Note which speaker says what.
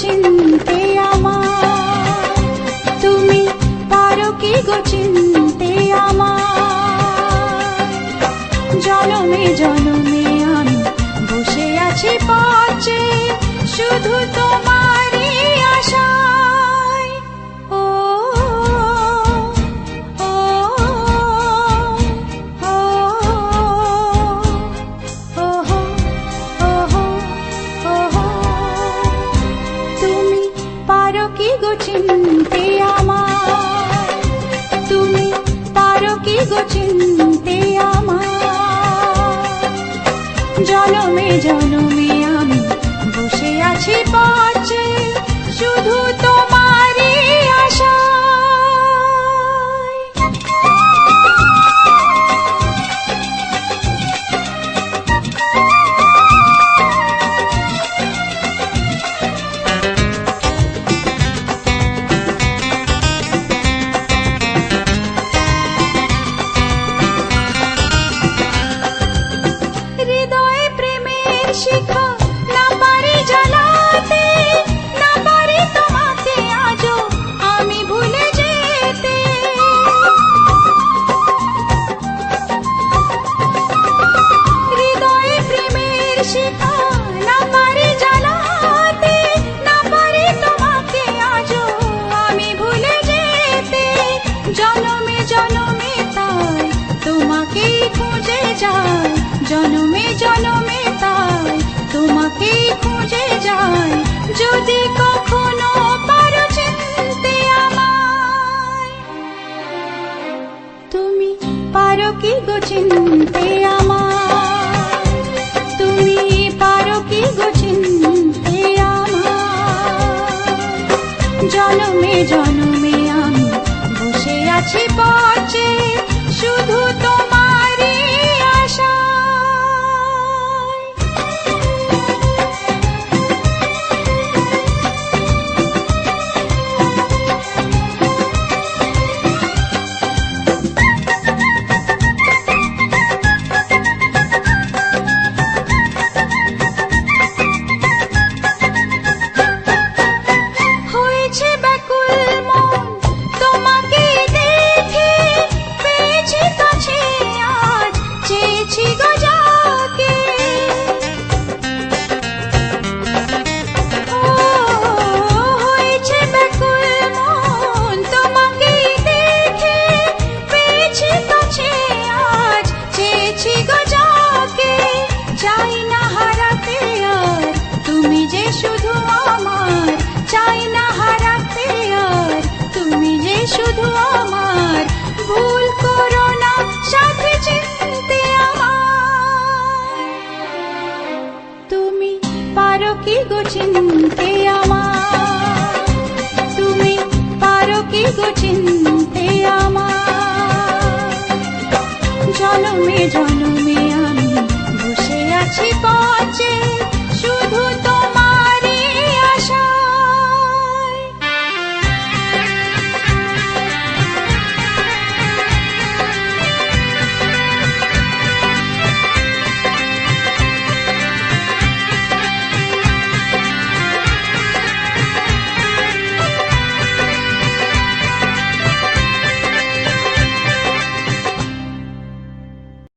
Speaker 1: চিনতে আমার? তুমি পারো কি গো চিনতে আমার? জনমে জনমে আমি বসে আছি পথে, শুধু তোমারই আশায়। ও ও ও তুমি পারো কি গো চিনতে আমার? তুমি পারো কি গো চিনতে আমার? জনমে জনমে আমি বসে আছি পথে, শুধু তোমারই আশায়। হৃদয়ে প্রেমের শিখা না পারি জ্বালাতে, না পারি তোমাকে আজও আমি ভুলে যেতে। হৃদয়ে প্রেমের শিখা না পারি জ্বালাতে, না পারি তোমাকে আজও আমি ভুলে যেতে। জনমে জনমে তাই তোমাকেই খুঁজে যাই, জনমে জনমে তাই তোমাকেই খুঁজে যাই। যদি কখনো পারো চিনতে আমায়, তুমি পারো কি গো চিনতে আমায়? তুমি পারো কি গো চিনতে আমায়? জনমে জনমে আমি বসে আছি পথে, শুধু তোমারই আশায়। হয়েছে ব্যাকুল মন তোমাকে দেখে, পেয়েছি কাছে আজ, চেয়েছি গো যাকে। ও হয়েছে ব্যাকুল মন তোমাকে দেখে, পেয়েছি কাছে আজ, চেয়েছি গো যাকে। চাই না হারাতে আর তুমি যে শুধু আমার, চাই না হারাতে আর তুমি যে শুধু আমার। ভুল করো না সাথে চিনতে আমায়, তুমি পারো কি গো চিনতে